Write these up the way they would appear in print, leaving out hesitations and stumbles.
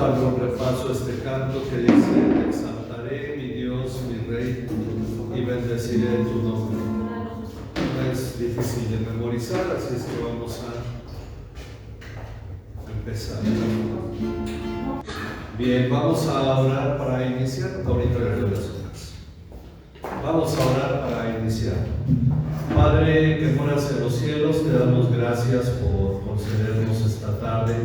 darle un repaso a este canto que dice: te exaltaré, mi Dios, mi Rey, y bendeciré tu nombre. No es difícil de memorizar, así es que vamos a empezar. Bien, vamos a orar para iniciar. Ahorita regreso a su casa. Vamos a orar para iniciar. Padre que moras en los cielos, te damos gracias por concedernos esta tarde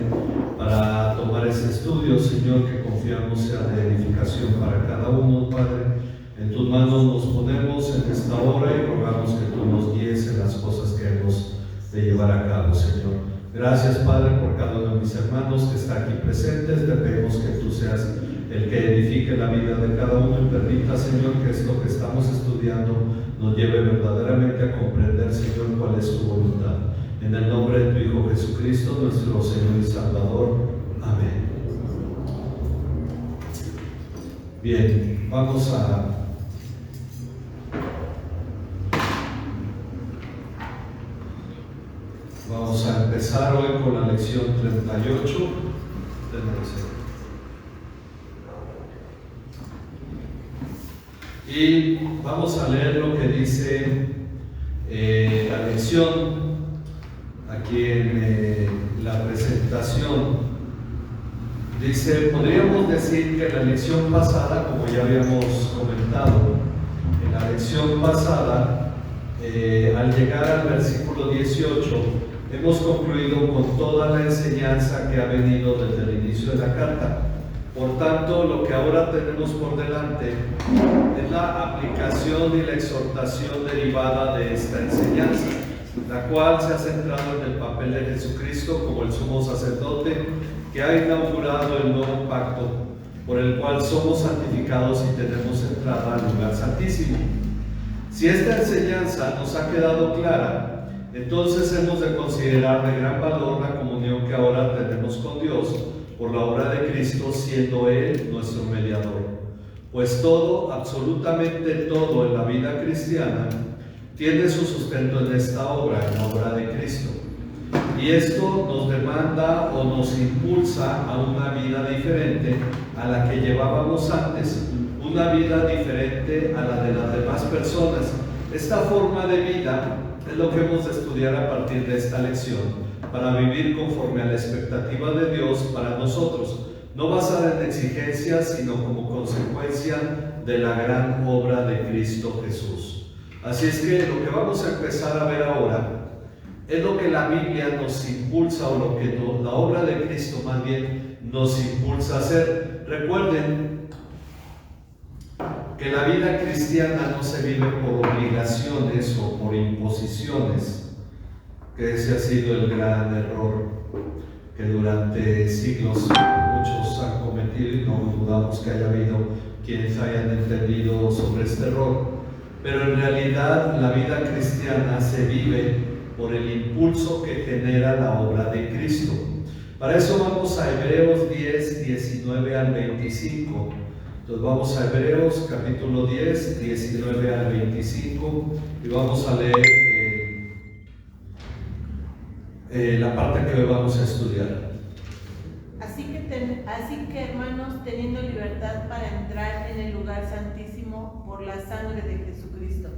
para tomar ese estudio, Señor, que confiamos sea de edificación para cada uno, Padre. En tus manos nos ponemos en esta hora y rogamos que tú nos guíes en las cosas que hemos de llevar a cabo, Señor. Gracias, Padre, por cada uno de mis hermanos que está aquí presentes. Te pedimos que tú seas el que edifique la vida de cada uno y permita, Señor, que esto que estamos estudiando nos lleve verdaderamente a comprender, Señor, cuál es tu voluntad. En el nombre de tu Hijo Jesucristo, nuestro Señor y Salvador. Amén. Bien, vamos a empezar hoy con la lección 38 de la lección. Y vamos a leer lo que dice la lección aquí en la presentación. Dice, podríamos decir que la lección pasada, como ya habíamos comentado, en la lección pasada, al llegar al versículo 18, hemos concluido con toda la enseñanza que ha venido desde el inicio de la carta. Por tanto, lo que ahora tenemos por delante es la aplicación y la exhortación derivada de esta enseñanza, la cual se ha centrado en el papel de Jesucristo como el sumo sacerdote que ha inaugurado el nuevo pacto, por el cual somos santificados y tenemos entrada al lugar santísimo. Si esta enseñanza nos ha quedado clara, entonces hemos de considerar de gran valor la comunión que ahora tenemos con Dios por la obra de Cristo, siendo Él nuestro mediador. Pues todo, absolutamente todo en la vida cristiana tiene su sustento en esta obra, en la obra de Cristo. Y esto nos demanda o nos impulsa a una vida diferente a la que llevábamos antes, una vida diferente a la de las demás personas. Esta forma de vida es lo que hemos de estudiar a partir de esta lección, para vivir conforme a la expectativa de Dios para nosotros, no basada en exigencias, sino como consecuencia de la gran obra de Cristo Jesús. Así es que lo que vamos a empezar a ver ahora es lo que la Biblia nos impulsa, o lo que la obra de Cristo más bien nos impulsa a hacer. Recuerden que la vida cristiana no se vive por obligaciones o por imposiciones, que ese ha sido el gran error que durante siglos muchos han cometido, y no dudamos que haya habido quienes hayan entendido sobre este error. Pero en realidad la vida cristiana se vive por el impulso que genera la obra de Cristo. Para eso vamos a Hebreos 10, 19 al 25. Entonces vamos a Hebreos capítulo 10, 19 al 25 y vamos a leer la parte que hoy vamos a estudiar. Así que hermanos, teniendo libertad para entrar en el lugar santísimo por la sangre de Jesucristo.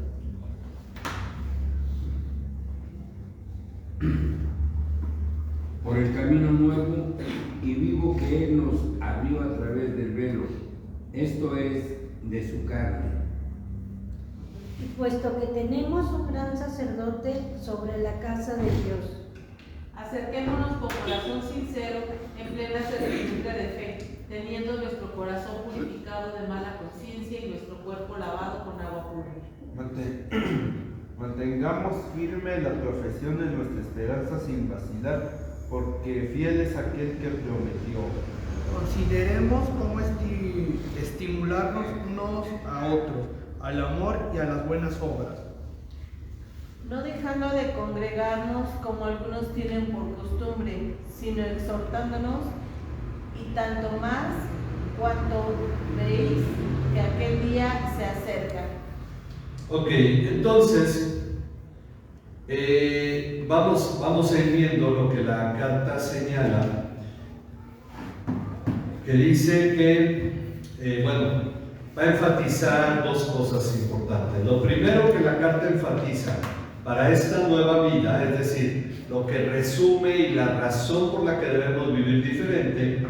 Por el camino nuevo y vivo que Él nos abrió a través del velo, esto es, de su carne. Y puesto que tenemos un gran sacerdote sobre la casa de Dios, acerquémonos con corazón sincero, en plena certidumbre de fe, teniendo nuestro corazón purificado de mala conciencia y nuestro cuerpo lavado con agua pura. Mantengamos firme la profesión de nuestra esperanza sin vacilar, porque fiel es aquel que prometió. Consideremos cómo estimularnos unos a otros, al amor y a las buenas obras. No dejando de congregarnos como algunos tienen por costumbre, sino exhortándonos, y tanto más cuanto veis que aquel día se acerca. Ok, entonces vamos a ir viendo lo que la carta señala, que dice que, va a enfatizar dos cosas importantes. Lo primero que la carta enfatiza para esta nueva vida, es decir, lo que resume y la razón por la que debemos vivir diferente,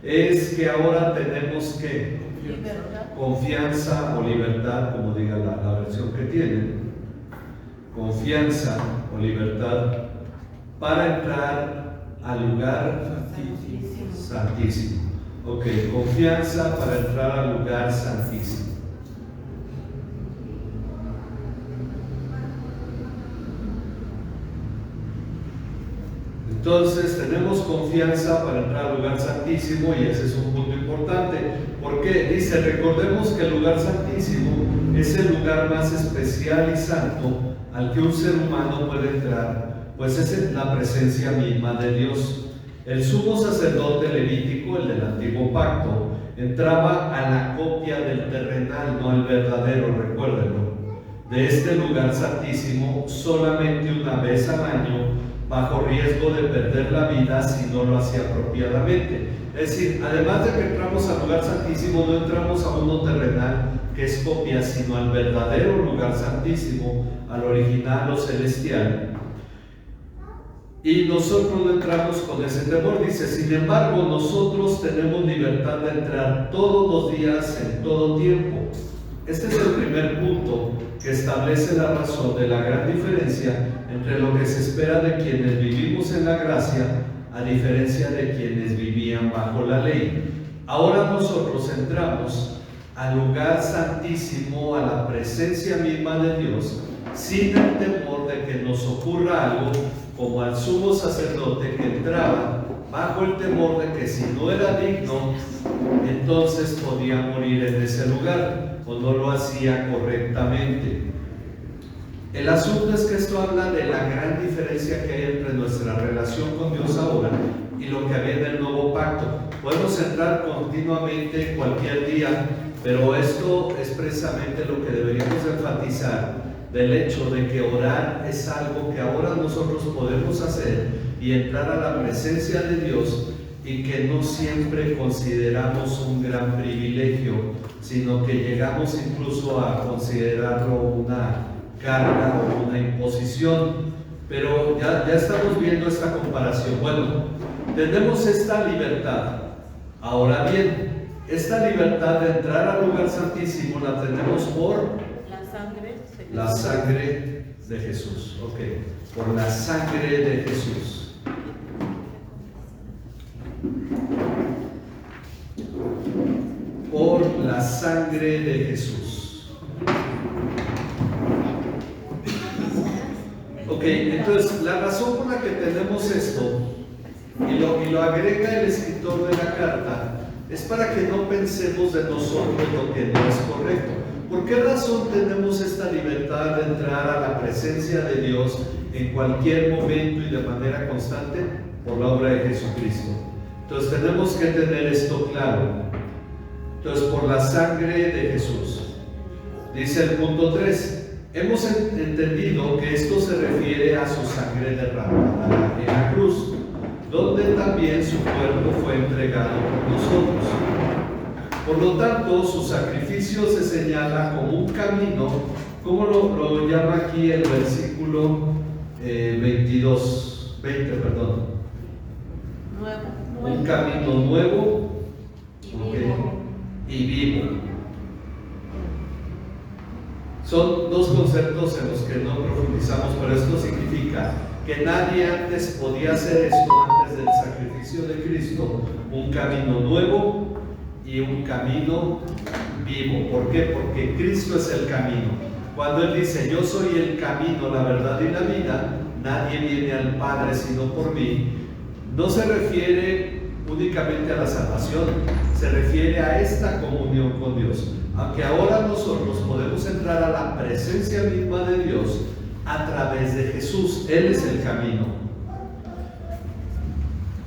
es que ahora tenemos que confianza o libertad, como diga la versión que tienen, confianza o libertad para entrar al lugar santísimo. Ok, confianza para entrar al lugar santísimo. Entonces tenemos confianza para entrar al lugar santísimo y ese es un punto importante. Porque dice, recordemos que el lugar santísimo es el lugar más especial y santo al que un ser humano puede entrar, pues es la presencia misma de Dios. El sumo sacerdote levítico, el del antiguo pacto, entraba a la copia del terrenal, no al verdadero, recuérdenlo, de este lugar santísimo solamente una vez al año, bajo riesgo de perder la vida si no lo hacía apropiadamente. Es decir, además de que entramos al lugar santísimo, no entramos a uno terrenal que es copia, sino al verdadero lugar santísimo, al original o celestial. Y nosotros no entramos con ese temor. Dice, sin embargo, nosotros tenemos libertad de entrar todos los días, en todo tiempo. Este es el primer punto que establece la razón de la gran diferencia entre lo que se espera de quienes vivimos en la gracia, a diferencia de quienes vivían bajo la ley. Ahora nosotros entramos al lugar santísimo, a la presencia misma de Dios, sin el temor de que nos ocurra algo como al sumo sacerdote que entraba bajo el temor de que si no era digno, entonces podía morir en ese lugar o no lo hacía correctamente. El asunto es que esto habla de la gran diferencia que hay entre nuestra relación con Dios ahora y lo que había en el nuevo pacto. Podemos entrar continuamente cualquier día, pero esto es precisamente lo que deberíamos enfatizar, del hecho de que orar es algo que ahora nosotros podemos hacer y entrar a la presencia de Dios, y que no siempre consideramos un gran privilegio, sino que llegamos incluso a considerarlo una carga o una imposición. Pero ya estamos viendo esta comparación. Bueno, tenemos esta libertad. Ahora bien, esta libertad de entrar al lugar santísimo la tenemos por la sangre de Jesús. Ok, por la sangre de Jesús. Por la sangre de Jesús. Ok, entonces la razón por la que tenemos esto, y lo agrega el escritor de la carta, es para que no pensemos de nosotros lo que no es correcto. ¿Por qué razón tenemos esta libertad de entrar a la presencia de Dios en cualquier momento y de manera constante? Por la obra de Jesucristo. Entonces tenemos que tener esto claro. Entonces, por la sangre de Jesús. Dice el punto 3, hemos entendido que esto se refiere a su sangre derramada en la cruz, donde también su cuerpo fue entregado por nosotros. Por lo tanto, su sacrificio se señala como un camino, como lo llama aquí el versículo 20, perdón. Nuevo. Un camino nuevo y vivo. Son dos conceptos en los que no profundizamos, pero esto significa que nadie antes podía hacer esto antes del sacrificio de Cristo, un camino nuevo y un camino vivo. ¿Por qué? Porque Cristo es el camino. Cuando Él dice, yo soy el camino, la verdad y la vida, nadie viene al Padre sino por mí, no se refiere únicamente a la salvación, se refiere a esta comunión con Dios. Aunque ahora nosotros podemos entrar a la presencia misma de Dios a través de Jesús, Él es el camino.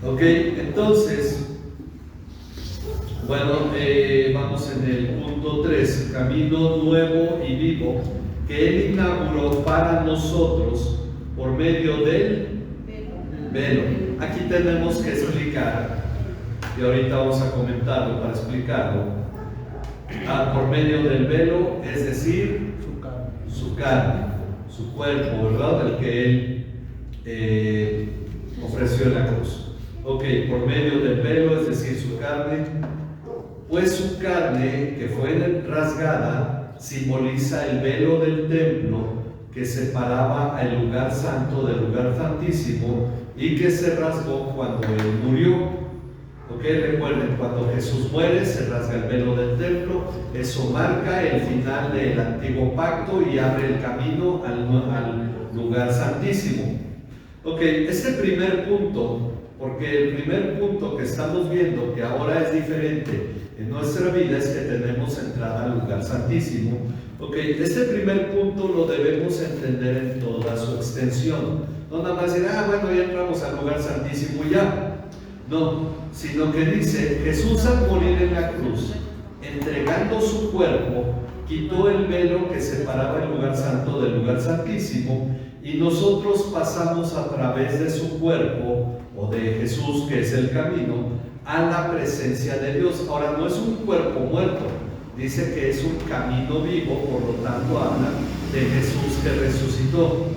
Ok, entonces, bueno, vamos en el punto 3, camino nuevo y vivo, que Él inauguró para nosotros por medio del velo. Aquí tenemos que explicar y ahorita vamos a comentarlo para explicarlo, por medio del velo, es decir, su carne, su cuerpo, ¿verdad? El que Él ofreció en la cruz. Ok, por medio del velo, es decir, su carne, pues su carne que fue rasgada simboliza el velo del templo que separaba el lugar santo del lugar santísimo y que se rasgó cuando Él murió. Ok, recuerden, cuando Jesús muere se rasga el velo del templo, eso marca el final del antiguo pacto y abre el camino al lugar santísimo. Ok, este primer punto, porque el primer punto que estamos viendo que ahora es diferente en nuestra vida es que tenemos entrada al lugar santísimo. Ok, este primer punto lo debemos entender en toda su extensión. No nada más decir, bueno, ya entramos al lugar santísimo y ya. No, sino que dice, Jesús al morir en la cruz, entregando su cuerpo, quitó el velo que separaba el lugar santo del lugar santísimo, y nosotros pasamos a través de su cuerpo, o de Jesús, que es el camino, a la presencia de Dios. Ahora, no es un cuerpo muerto, dice que es un camino vivo, por lo tanto habla de Jesús que resucitó.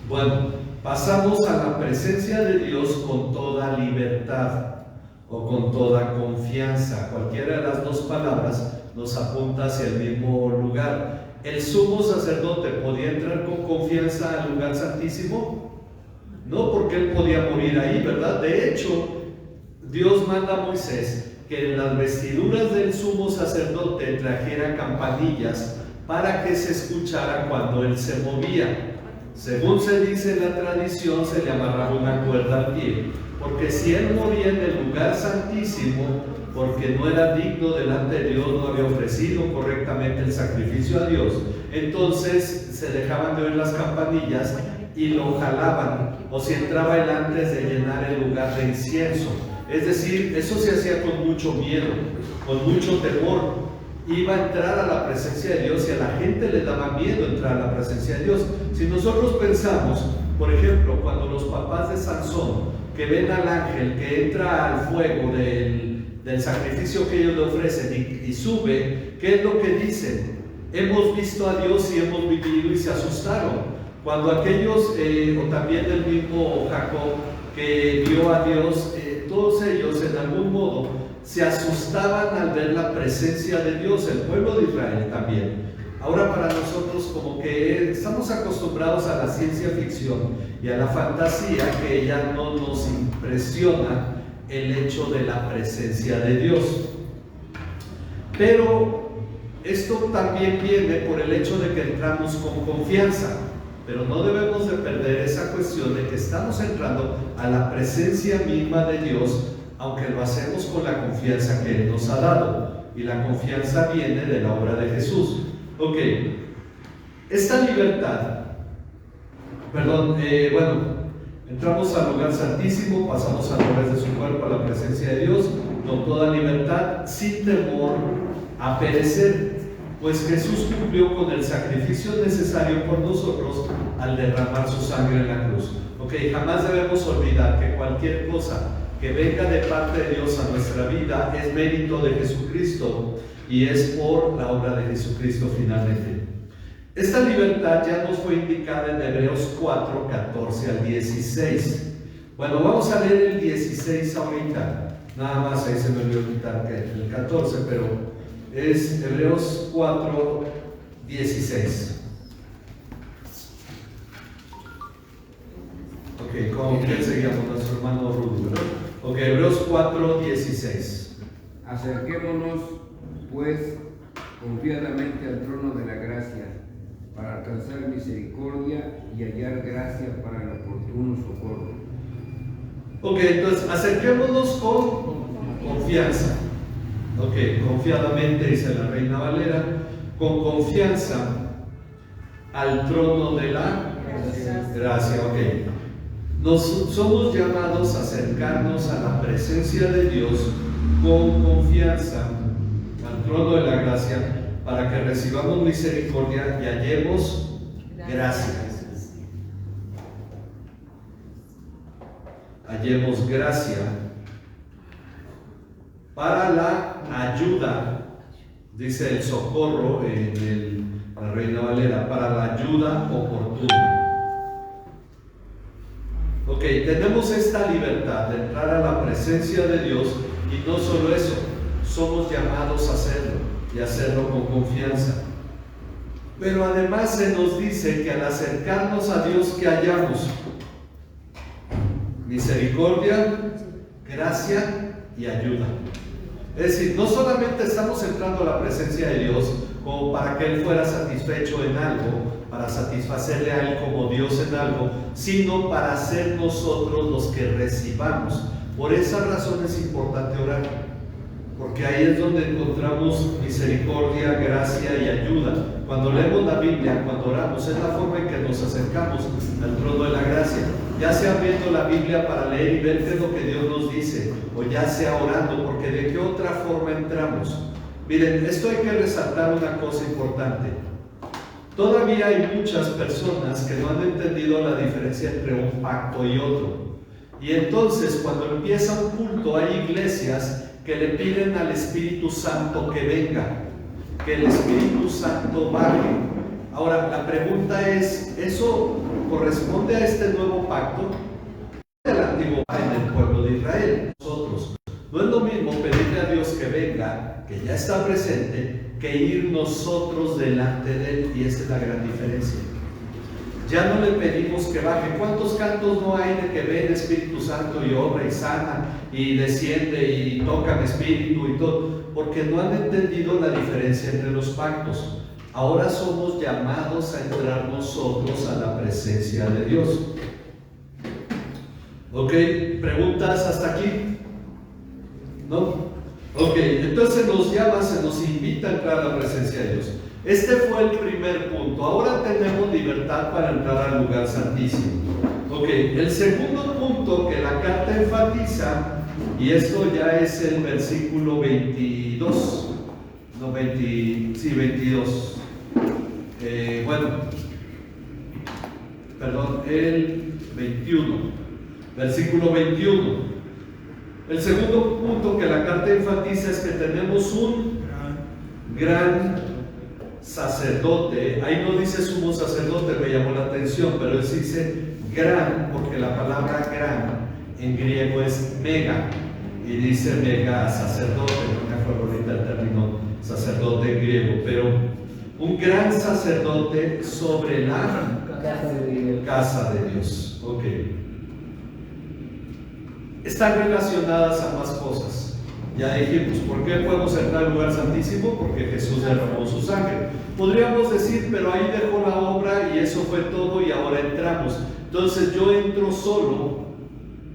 Bueno, pasamos a la presencia de Dios con toda libertad o con toda confianza. Cualquiera de las dos palabras nos apunta hacia el mismo lugar. ¿El sumo sacerdote podía entrar con confianza al lugar santísimo? No, porque él podía morir ahí, ¿verdad? De hecho, Dios manda a Moisés que en las vestiduras del sumo sacerdote trajera campanillas para que se escuchara cuando él se movía. Según se dice en la tradición, se le amarraba una cuerda al pie, porque si él moría en el lugar santísimo, porque no era digno delante de Dios, no había ofrecido correctamente el sacrificio a Dios, entonces se dejaban de oír las campanillas y lo jalaban, o si entraba él antes de llenar el lugar de incienso. Es decir, eso se hacía con mucho miedo, con mucho temor. Iba a entrar a la presencia de Dios y a la gente le daba miedo entrar a la presencia de Dios. Si nosotros pensamos, por ejemplo, cuando los papás de Sansón, que ven al ángel que entra al fuego del sacrificio que ellos le ofrecen y sube, ¿qué es lo que dicen? Hemos visto a Dios y hemos vivido, y se asustaron. Cuando aquellos, o también el mismo Jacob, que vio a Dios, todos ellos en algún modo se asustaban al ver la presencia de Dios, el pueblo de Israel también. Ahora para nosotros como que estamos acostumbrados a la ciencia ficción y a la fantasía, que ya no nos impresiona el hecho de la presencia de Dios. Pero esto también viene por el hecho de que entramos con confianza, pero no debemos de perder esa cuestión de que estamos entrando a la presencia misma de Dios, aunque lo hacemos con la confianza que Él nos ha dado, y la confianza viene de la obra de Jesús. Ok, esta libertad, entramos al lugar santísimo, pasamos a través de su cuerpo a la presencia de Dios, con toda libertad, sin temor a perecer, pues Jesús cumplió con el sacrificio necesario por nosotros al derramar su sangre en la cruz. Ok, jamás debemos olvidar que cualquier cosa que venga de parte de Dios a nuestra vida es mérito de Jesucristo y es por la obra de Jesucristo finalmente. Esta libertad ya nos fue indicada en Hebreos 4, 14 al 16. Bueno, vamos a leer el 16 ahorita, nada más, ahí se me olvidó quitar el 14, pero es Hebreos 4, 16. Ok, ¿con quién seguíamos? Nuestro hermano Rudy, ¿verdad? Ok, Hebreos 4, 16. Acerquémonos, pues, confiadamente al trono de la gracia, para alcanzar misericordia y hallar gracia para el oportuno socorro. Ok, entonces, acerquémonos con confianza. Ok, confiadamente, dice la Reina Valera, con confianza al trono de la gracia. Ok. Somos llamados a acercarnos a la presencia de Dios con confianza al trono de la gracia, para que recibamos misericordia y hallemos gracia. Hallemos gracia para la ayuda, dice el socorro en la Reina Valera, para la ayuda oportuna. Ok, tenemos esta libertad de entrar a la presencia de Dios, y no solo eso, somos llamados a hacerlo y hacerlo con confianza. Pero además se nos dice que al acercarnos a Dios, que hallamos misericordia, gracia y ayuda. Es decir, no solamente estamos entrando a la presencia de Dios como para que Él fuera satisfecho en algo, para satisfacerle a Él como Dios en algo, sino para ser nosotros los que recibamos. Por esa razón es importante orar, porque ahí es donde encontramos misericordia, gracia y ayuda. Cuando leemos la Biblia, cuando oramos, es la forma en que nos acercamos al trono de la gracia, ya sea abriendo la Biblia para leer y ver qué es lo que Dios nos dice, o ya sea orando, porque de qué otra forma entramos. Miren, esto hay que resaltar una cosa importante. Todavía hay muchas personas que no han entendido la diferencia entre un pacto y otro. Y entonces, cuando empieza un culto, hay iglesias que le piden al Espíritu Santo que venga, que el Espíritu Santo baje. Ahora, la pregunta es, ¿eso corresponde a este nuevo pacto? El antiguo pacto en el pueblo de Israel. Nosotros, no es lo mismo pedirle a Dios que venga, que ya está presente, que ir nosotros delante de Él, y esa es la gran diferencia. Ya no le pedimos que baje. ¿Cuántos cantos no hay de que ve el Espíritu Santo y obra y sana y desciende y toca el Espíritu y todo? Porque no han entendido la diferencia entre los pactos. Ahora somos llamados a entrar nosotros a la presencia de Dios. ¿Ok? ¿Preguntas hasta aquí? ¿No? Ok, entonces nos llama, se nos invita a entrar a la presencia de Dios. Este fue el primer punto. Ahora tenemos libertad para entrar al lugar santísimo. Ok, el segundo punto que la carta enfatiza, y esto ya es el versículo 22. No, 22. El 21. Versículo 21. El segundo punto que la carta enfatiza es que tenemos un gran sacerdote. Ahí no dice sumo sacerdote, me llamó la atención, pero él dice gran, porque la palabra gran en griego es mega, y dice mega sacerdote. No me acuerdo ahorita el término sacerdote en griego, pero un gran sacerdote sobre la casa de Dios. Ok. Están relacionadas ambas cosas. Ya dijimos, ¿por qué podemos entrar al lugar santísimo? Porque Jesús derramó su sangre. Podríamos decir, pero ahí dejó la obra y eso fue todo y ahora entramos. Entonces yo entro solo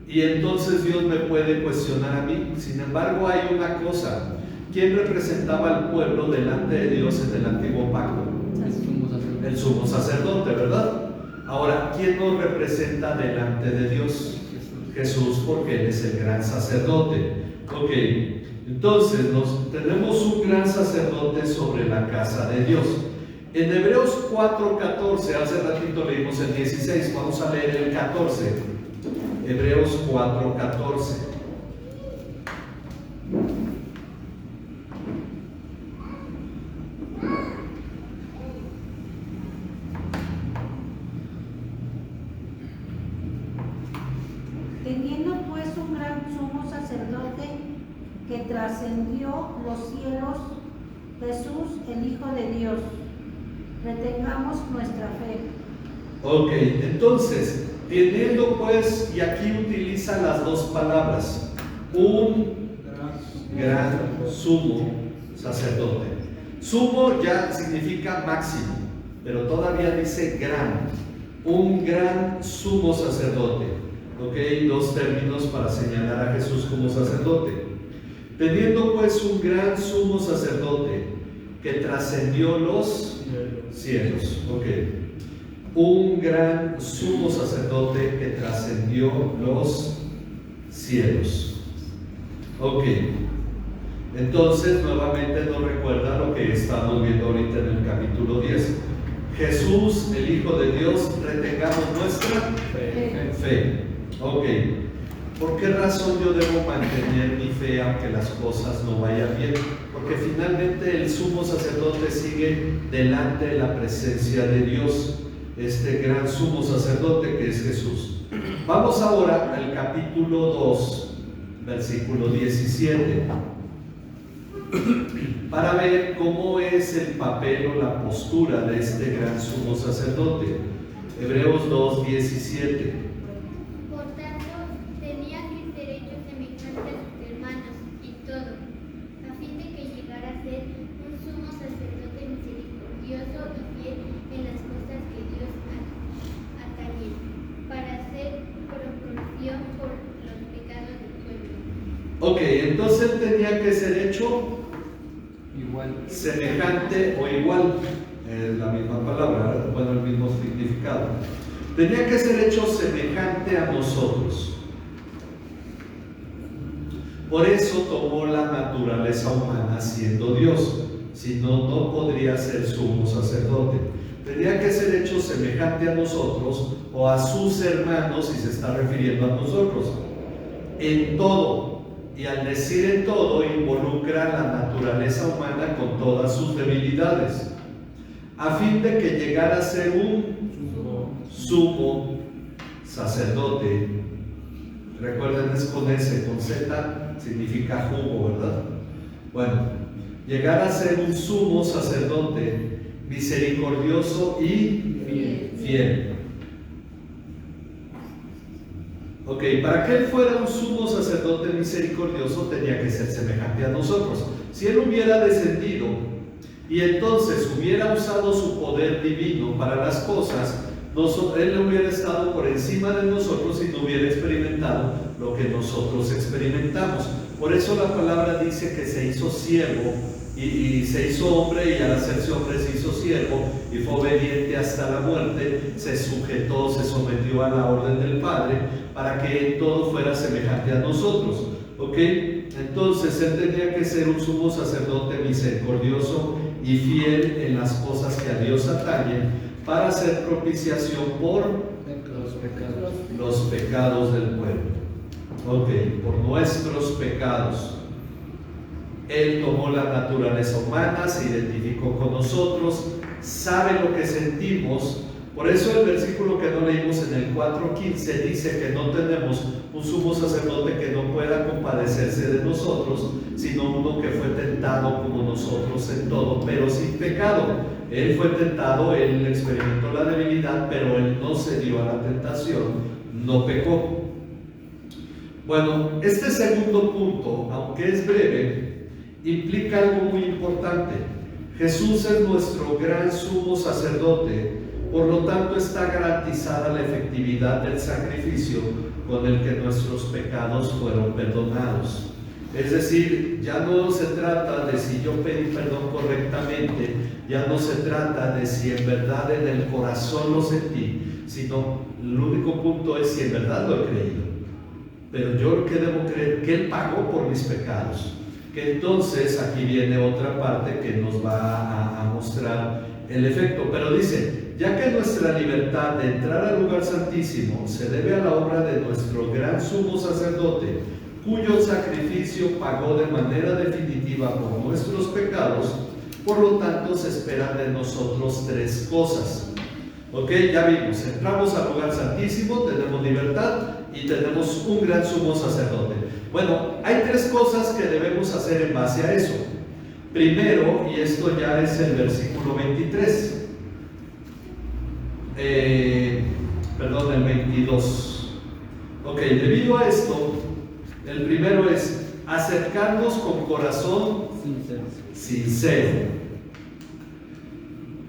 y entonces Dios me puede cuestionar a mí. Sin embargo, hay una cosa. ¿Quién representaba al pueblo delante de Dios en el antiguo pacto? El sumo sacerdote, ¿verdad? Ahora, ¿quién nos representa delante de Dios? Jesús, porque Él es el gran sacerdote. Ok, entonces tenemos un gran sacerdote sobre la casa de Dios. En Hebreos 4:14, hace ratito leímos el 16, vamos a leer el 14. Hebreos 4:14. Teniendo pues un gran sumo sacerdote que trascendió los cielos, Jesús, el Hijo de Dios, retengamos nuestra fe. Ok, entonces, teniendo pues, y aquí utiliza las dos palabras, un gran sumo sacerdote. Sumo ya significa máximo, pero todavía dice gran, un gran sumo sacerdote. Ok, dos términos para señalar a Jesús como sacerdote. Teniendo pues un gran sumo sacerdote que trascendió los cielos. Ok, un gran sumo sacerdote que trascendió los cielos. Ok, entonces nuevamente nos recuerda lo que estamos viendo ahorita en el capítulo 10. Jesús, el Hijo de Dios, retengamos nuestra fe. Ok, ¿Por qué razón yo debo mantener mi fe aunque las cosas no vayan bien? Porque finalmente el sumo sacerdote sigue delante de la presencia de Dios, este gran sumo sacerdote que es Jesús. Vamos ahora al capítulo 2, versículo 17, para ver cómo es el papel o la postura de este gran sumo sacerdote. Hebreos 2, 17. Por tanto, tenía que ser hecho semejante a sus hermanos y todo, a fin de que llegara a ser un sumo sacerdote misericordioso y fiel en las cosas que Dios atañe, para hacer propiciación por los pecados del pueblo. Ok, entonces él tenía que ser hecho Igual. semejante o igual, es la misma palabra, bueno, el mismo significado. Tenía que ser hecho semejante a nosotros. Por eso tomó la naturaleza humana siendo Dios, si no, no podría ser sumo sacerdote. Tenía que ser hecho semejante a nosotros o a sus hermanos, si se está refiriendo a nosotros, en todo. Y al decir en todo, involucra la naturaleza humana con todas sus debilidades, a fin de que llegara a ser un sumo sacerdote. Recuerden, es con S, con Z significa jugo, ¿verdad? Bueno, llegar a ser un sumo sacerdote misericordioso y fiel. Ok, para que él fuera un sumo sacerdote misericordioso tenía que ser semejante a nosotros. Si él hubiera descendido y entonces hubiera usado su poder divino para las cosas, él hubiera estado por encima de nosotros y no hubiera experimentado lo que nosotros experimentamos. Por eso la palabra dice que se hizo siervo y se hizo hombre, y al hacerse hombre se hizo siervo y fue obediente hasta la muerte, se sujetó, se sometió a la orden del Padre para que en todo fuera semejante a nosotros. ¿Ok? Entonces él tenía que ser un sumo sacerdote misericordioso y fiel en las cosas que a Dios atañen, para hacer propiciación por los pecados del pueblo. Ok, por nuestros pecados. Él tomó la naturaleza humana, se identificó con nosotros, sabe lo que sentimos. Por eso el versículo que no leímos en el 4:15 dice que no tenemos un sumo sacerdote que no pueda compadecerse de nosotros, sino uno que fue tentado como nosotros en todo, pero sin pecado. Él fue tentado, él experimentó la debilidad, pero él no cedió a la tentación, no pecó. Bueno, este segundo punto, aunque es breve, implica algo muy importante. Jesús es nuestro gran sumo sacerdote, por lo tanto está garantizada la efectividad del sacrificio con el que nuestros pecados fueron perdonados. Es decir, ya no se trata de si yo pedí perdón correctamente, ya no se trata de si en verdad en el corazón lo sentí, sino el único punto es si en verdad lo he creído. Pero yo que debo creer que Él pagó por mis pecados. Que entonces aquí viene otra parte que nos va a mostrar el efecto. Pero dice, ya que nuestra libertad de entrar al lugar santísimo se debe a la obra de nuestro gran sumo sacerdote, cuyo sacrificio pagó de manera definitiva por nuestros pecados, por lo tanto se esperan de nosotros tres cosas. Ok, ya vimos, entramos al lugar santísimo, tenemos libertad y tenemos un gran sumo sacerdote. Bueno, hay tres cosas que debemos hacer en base a eso. Primero, y esto ya es el versículo 23, el 22. Ok, debido a esto, el primero es acercarnos con corazón sincero.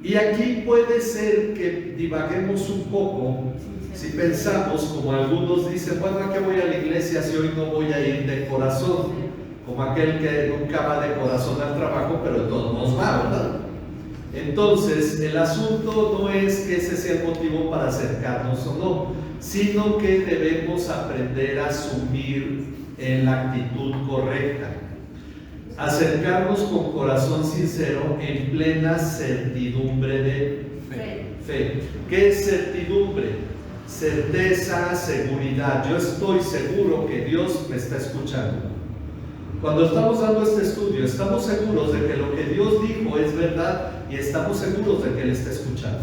Y aquí puede ser que divaguemos un poco si pensamos, como algunos dicen, bueno, ¿a qué voy a la iglesia si hoy no voy a ir de corazón? Como aquel que nunca va de corazón al trabajo, pero de todos modos va, ¿verdad? Entonces, el asunto no es que ese sea el motivo para acercarnos o no, sino que debemos aprender a asumir en la actitud correcta. Acercarnos con corazón sincero en plena certidumbre de fe. ¿Qué es certidumbre? certeza, seguridad. Yo estoy seguro que Dios me está escuchando. Cuando estamos dando este estudio, estamos seguros de que lo que Dios dijo es verdad y estamos seguros de que Él está escuchando.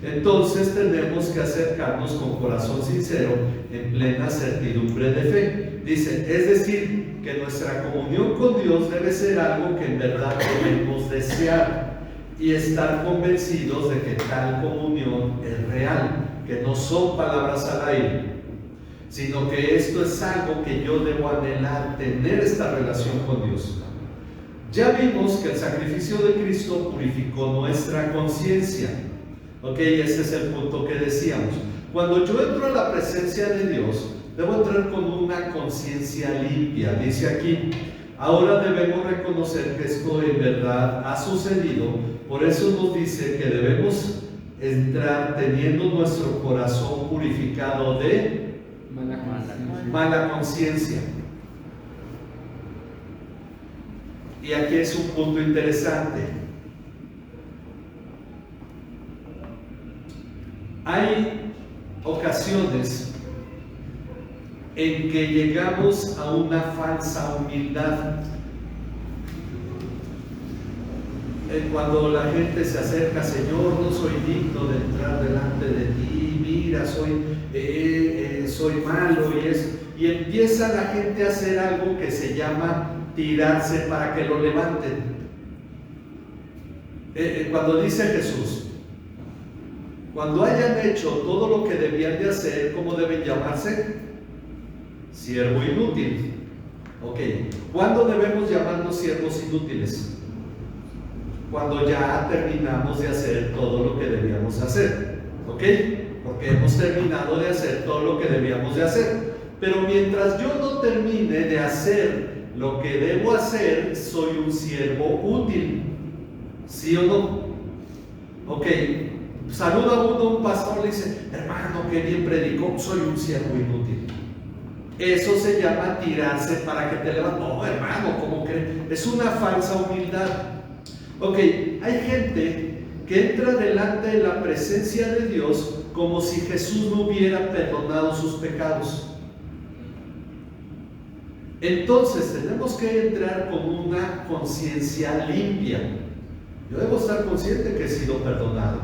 Entonces tenemos que acercarnos con corazón sincero en plena certidumbre de fe. Dice, es decir, que nuestra comunión con Dios debe ser algo que en verdad debemos desear y estar convencidos de que tal comunión es real, que no son palabras al aire, sino que esto es algo que yo debo anhelar, tener esta relación con Dios. Ya vimos que el sacrificio de Cristo purificó nuestra conciencia. Ok, ese es el punto que decíamos. Cuando yo entro a la presencia de Dios, debo entrar con una conciencia limpia. Dice aquí, ahora debemos reconocer que esto en verdad ha sucedido. Por eso nos dice que debemos entrar teniendo nuestro corazón purificado de mala conciencia. Y aquí es un punto interesante. Hay ocasiones en que llegamos a una falsa humildad. Cuando la gente se acerca, Señor, no soy digno de entrar delante de ti, mira, soy malo y empieza la gente a hacer algo que se llama tirarse para que lo levanten. Cuando dice Jesús, cuando hayan hecho todo lo que debían de hacer, ¿cómo deben llamarse? Siervo inútil. Ok, ¿cuándo debemos llamarnos siervos inútiles? Cuando ya terminamos de hacer todo lo que debíamos hacer. ¿Ok? Porque hemos terminado de hacer todo lo que debíamos de hacer. Pero mientras yo no termine de hacer lo que debo hacer, soy un siervo útil. ¿Sí o no? Ok, saluda a un pastor, le dice, hermano, qué bien predicó, soy un siervo inútil. Eso se llama tirarse para que te levantes. No, hermano, ¿cómo crees? Es una falsa humildad. Ok, hay gente que entra delante de la presencia de Dios como si Jesús no hubiera perdonado sus pecados. Entonces tenemos que entrar con una conciencia limpia. Yo debo estar consciente que he sido perdonado.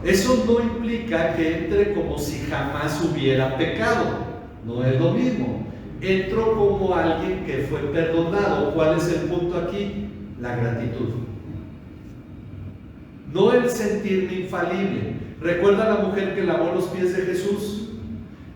Eso no implica que entre como si jamás hubiera pecado. No es lo mismo. Entro como alguien que fue perdonado. ¿Cuál es el punto aquí? La gratitud. No el sentirme infalible. ¿Recuerda la mujer que lavó los pies de Jesús?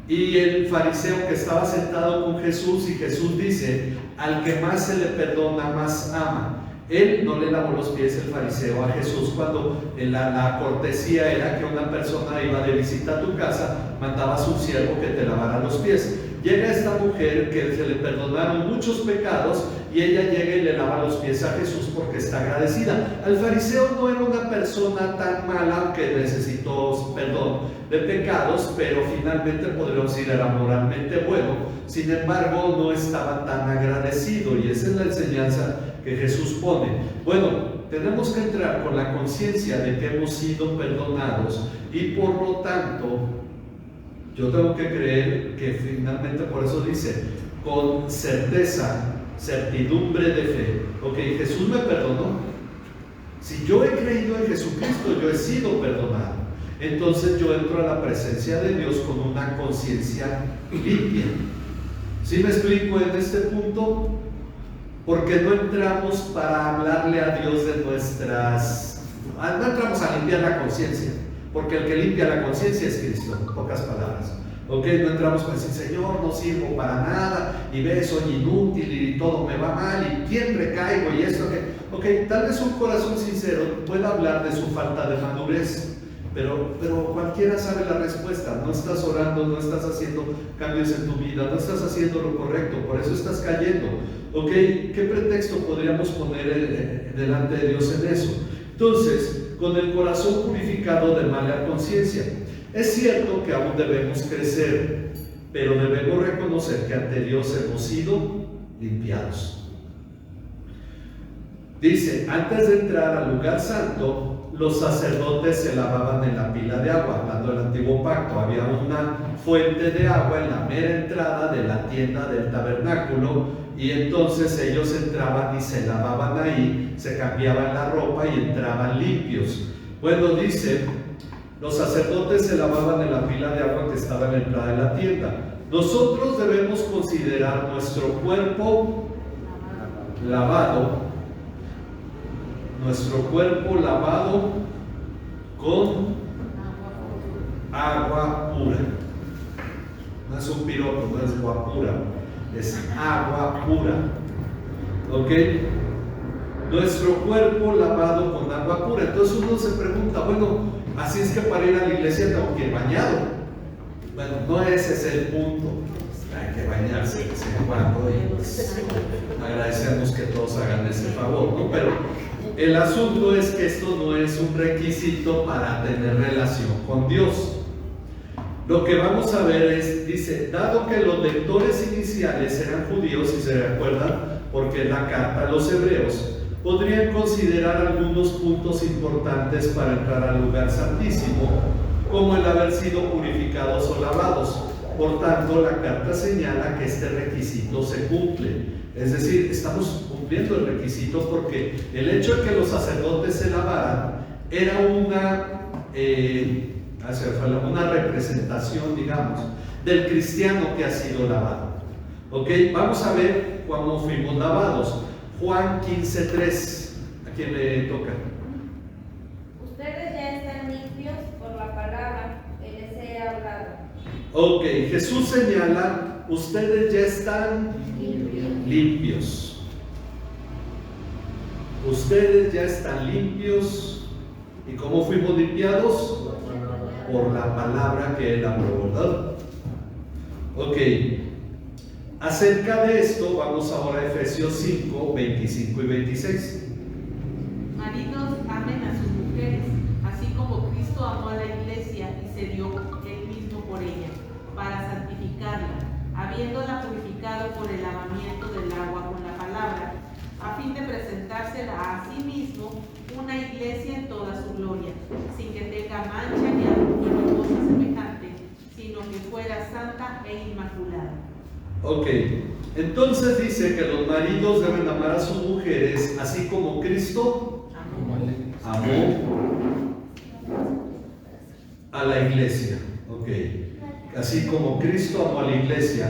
Y el fariseo que estaba sentado con Jesús, y Jesús dice, al que más se le perdona, más ama. Él no le lavó los pies, el fariseo, a Jesús, cuando la cortesía era que una persona iba de visita a tu casa, mandabas un siervo que te lavara los pies. Llega esta mujer que se le perdonaron muchos pecados y ella llega y le lava los pies a Jesús porque está agradecida. El fariseo no era una persona tan mala que necesitó perdón de pecados, pero finalmente podríamos decir era moralmente bueno. Sin embargo, no estaba tan agradecido, y esa es la enseñanza que Jesús pone. Bueno, tenemos que entrar con la conciencia de que hemos sido perdonados, y por lo tanto yo tengo que creer que finalmente, por eso dice, con certeza, certidumbre de fe. Ok, Jesús me perdonó. Si yo he creído en Jesucristo, yo he sido perdonado. Entonces yo entro a la presencia de Dios con una conciencia limpia. ¿Sí me explico en este punto? Porque no entramos para hablarle a Dios de nuestras... No entramos a limpiar la conciencia, porque el que limpia la conciencia es Cristo, en pocas palabras. Ok, no entramos para decir, Señor, no sirvo para nada, y ve, soy inútil, y todo me va mal, y siempre caigo, y esto que... Ok, tal vez un corazón sincero pueda hablar de su falta de madurez, pero cualquiera sabe la respuesta. No estás orando, no estás haciendo cambios en tu vida, no estás haciendo lo correcto, por eso estás cayendo. Ok, ¿qué pretexto podríamos poner delante de Dios en eso? Entonces, con el corazón purificado de mala conciencia. Es cierto que aún debemos crecer, pero debemos reconocer que ante Dios hemos sido limpiados. Dice, antes de entrar al lugar santo, los sacerdotes se lavaban en la pila de agua, hablando del antiguo pacto. Había una fuente de agua en la mera entrada de la tienda del tabernáculo, y entonces ellos entraban y se lavaban ahí, se cambiaban la ropa y entraban limpios. Bueno, dice, los sacerdotes se lavaban en la pila de agua que estaba en la entrada de la tienda. Nosotros debemos considerar nuestro cuerpo lavado, con agua pura. No es un piropo, no es guapura, es agua pura. ¿Ok? Nuestro cuerpo lavado con agua pura. Entonces uno se pregunta, bueno, así es que para ir a la iglesia tengo que ir bañado. Bueno, no ese es el punto. Hay que bañarse de vez en cuando y pues, agradecemos que todos hagan ese favor, ¿no? Pero el asunto es que esto no es un requisito para tener relación con Dios. Lo que vamos a ver es, dice, dado que los lectores iniciales eran judíos, si se recuerdan, porque es la carta a los hebreos, podrían considerar algunos puntos importantes para entrar al lugar santísimo, como el haber sido purificados o lavados. Por tanto, la carta señala que este requisito se cumple. Es decir, estamos cumpliendo el requisito porque el hecho de que los sacerdotes se lavaran era una representación, digamos, del cristiano que ha sido lavado. ¿Ok? Vamos a ver cómo fuimos lavados. Juan 15:3. ¿A quién le toca? Ustedes ya están limpios por la palabra que les he hablado. Ok, Jesús señala, ustedes ya están limpios. Ustedes ya están limpios. ¿Y cómo fuimos limpiados? Por la palabra que Él habló, ¿verdad? Ok. Acerca de esto, vamos ahora a Efesios 5, 25 y 26. Maridos, amen a sus mujeres, así como Cristo amó a la iglesia y se dio Él mismo por ella, para santificarla, habiéndola purificado por el lavamiento del agua con la palabra, a fin de presentársela a sí mismo una iglesia en toda su gloria, sin que tenga mancha ni alguna cosa semejante, sino que fuera santa e inmaculada. Ok, entonces dice que los maridos deben amar a sus mujeres, así como Cristo amó a la iglesia. Ok, así como Cristo amó a la iglesia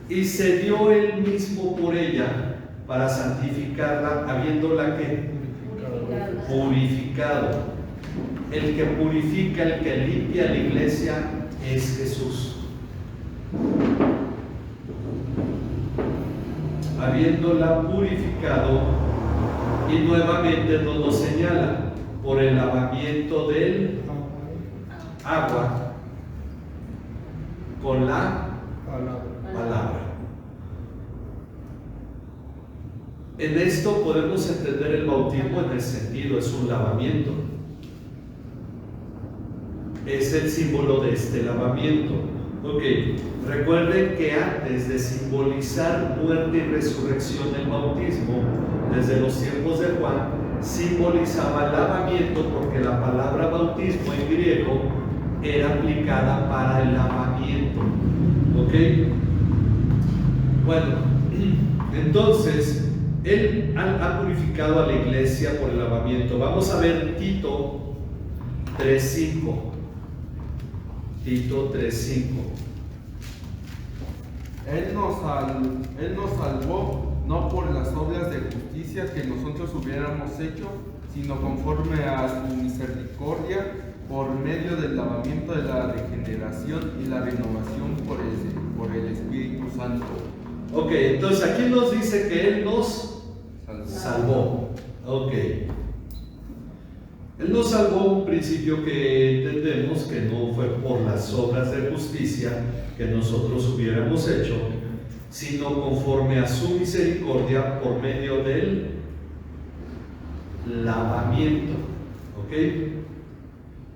y se dio Él mismo por ella para santificarla, habiéndola que purificado. El que purifica, el que limpia la iglesia es Jesús. Habiéndola purificado, y nuevamente nos lo señala, por el lavamiento del agua con la palabra. En esto podemos entender el bautismo en el sentido, es un lavamiento. Es el símbolo de este lavamiento. Ok, recuerden que antes de simbolizar muerte y resurrección el bautismo, desde los tiempos de Juan, simbolizaba lavamiento porque la palabra bautismo en griego era aplicada para el lavamiento. Ok, bueno, entonces Él ha purificado a la iglesia por el lavamiento. Vamos a ver Tito 3:5. Tito 3:5. Él nos salvó no por las obras de justicia que nosotros hubiéramos hecho, sino conforme a su misericordia, por medio del lavamiento de la regeneración y la renovación por el Espíritu Santo. Ok, entonces aquí nos dice que Él nos salvó. Ok. Él nos salvó, un principio que entendemos que no fue por las obras de justicia que nosotros hubiéramos hecho, sino conforme a su misericordia por medio del lavamiento. ¿Ok?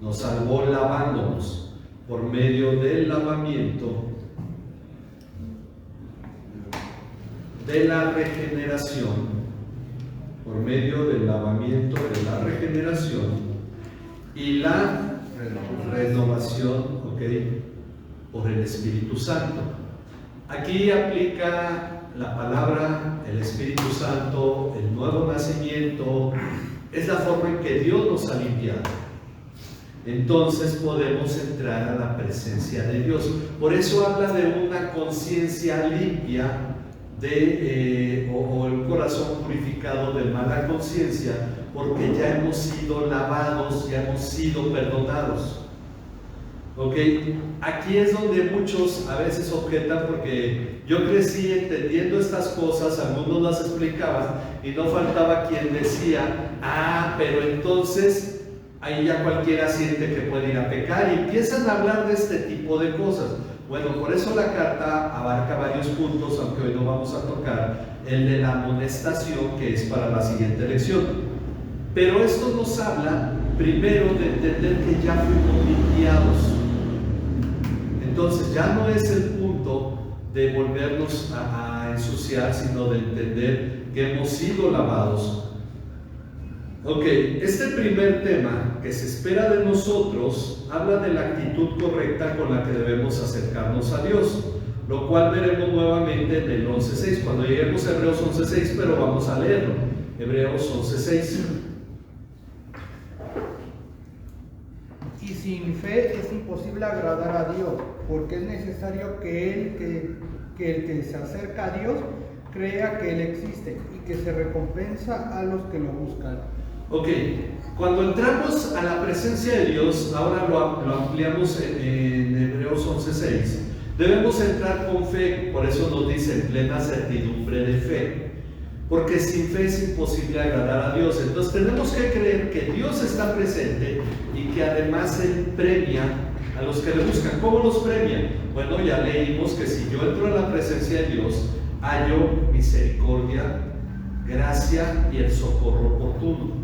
Nos salvó lavándonos por medio del lavamiento de la regeneración por medio del lavamiento de la regeneración y la renovación, ¿ok?, por el Espíritu Santo. Aquí aplica la palabra, el Espíritu Santo, el nuevo nacimiento, es la forma en que Dios nos ha limpiado. Entonces podemos entrar a la presencia de Dios. Por eso habla de una conciencia limpia, o el corazón purificado de mala conciencia, porque ya hemos sido lavados, ya hemos sido perdonados. ¿Ok? Aquí es donde muchos a veces objetan, porque yo crecí entendiendo estas cosas, algunos las explicaban y no faltaba quien decía: ah, pero entonces ahí ya cualquiera siente que puede ir a pecar, y empiezan a hablar de este tipo de cosas. Bueno, por eso la carta abarca varios puntos, aunque hoy no vamos a tocar el de la amonestación, que es para la siguiente lección. Pero esto nos habla primero de entender que ya fuimos limpiados. Entonces ya no es el punto de volvernos a ensuciar, sino de entender que hemos sido lavados. Ok, este primer tema que se espera de nosotros habla de la actitud correcta con la que debemos acercarnos a Dios, lo cual veremos nuevamente en el 11.6, cuando lleguemos a Hebreos 11.6, pero vamos a leerlo. Hebreos 11.6. Y sin fe es imposible agradar a Dios, porque es necesario que el que se acerca a Dios crea que Él existe y que se recompensa a los que lo buscan. Ok, cuando entramos a la presencia de Dios, ahora lo ampliamos en Hebreos 11.6, debemos entrar con fe. Por eso nos dice: en plena certidumbre de fe, porque sin fe es imposible agradar a Dios. Entonces tenemos que creer que Dios está presente y que además Él premia a los que le buscan. ¿Cómo los premia? Bueno, ya leímos que si yo entro a la presencia de Dios, hallo misericordia, gracia y el socorro oportuno.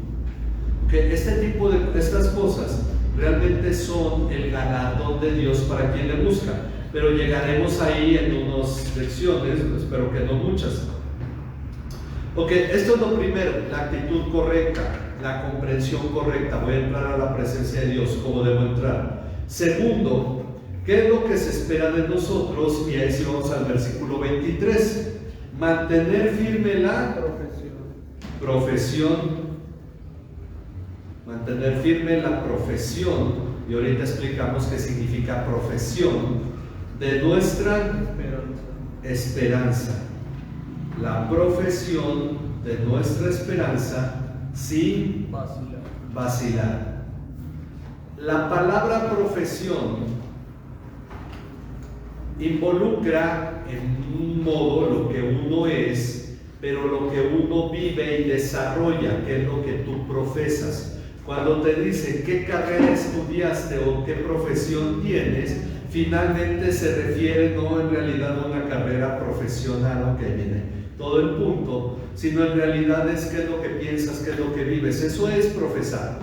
Que este tipo de estas cosas realmente son el galardón de Dios para quien le busca, pero llegaremos ahí en unas lecciones, espero que no muchas. Ok, esto es lo primero, la actitud correcta, la comprensión correcta. Voy a entrar a la presencia de Dios, ¿cómo debo entrar? Segundo, ¿qué es lo que se espera de nosotros? Y ahí sí vamos al versículo 23. Mantener firme la profesión. Mantener firme la profesión, y ahorita explicamos qué significa profesión, de nuestra esperanza. La profesión de nuestra esperanza sin vacilar. La palabra profesión involucra en un modo lo que uno es, pero lo que uno vive y desarrolla, que es lo que tú profesas. Cuando te dicen qué carrera estudiaste o qué profesión tienes, finalmente se refiere no en realidad a una carrera profesional, aunque viene todo el punto, sino en realidad es qué es lo que piensas, qué es lo que vives. Eso es profesar.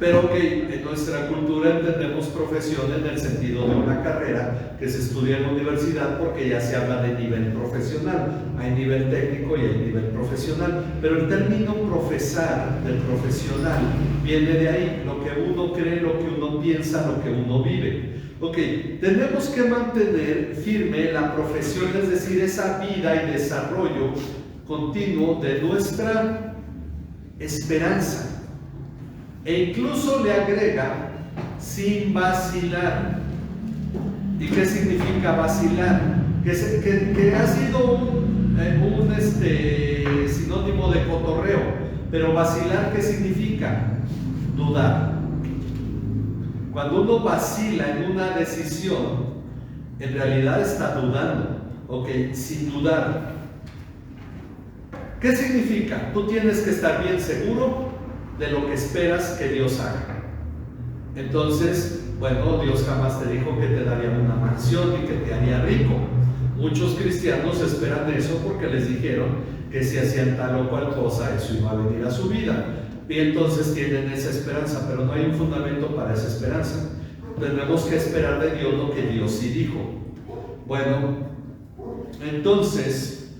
Pero que en nuestra cultura entendemos profesión en el sentido de una carrera que se estudia en la universidad, porque ya se habla de nivel profesional. Hay nivel técnico y hay nivel profesional, pero el término profesar, del profesional, viene de ahí, lo que uno cree, lo que uno piensa, lo que uno vive. Ok, tenemos que mantener firme la profesión, es decir, esa vida y desarrollo continuo de nuestra esperanza. E incluso le agrega sin vacilar. ¿Y qué significa vacilar? Que ha sido un sinónimo de cotorreo. Pero vacilar, ¿qué significa? Dudar. Cuando uno vacila en una decisión, en realidad está dudando. Ok, sin dudar. ¿Qué significa? Tú tienes que estar bien seguro de lo que esperas que Dios haga. Entonces, bueno, Dios jamás te dijo que te daría una mansión y que te haría rico. Muchos cristianos esperan eso porque les dijeron que si hacían tal o cual cosa, eso iba a venir a su vida. Y entonces tienen esa esperanza, pero no hay un fundamento para esa esperanza. Tenemos que esperar de Dios lo que Dios sí dijo. Bueno, entonces,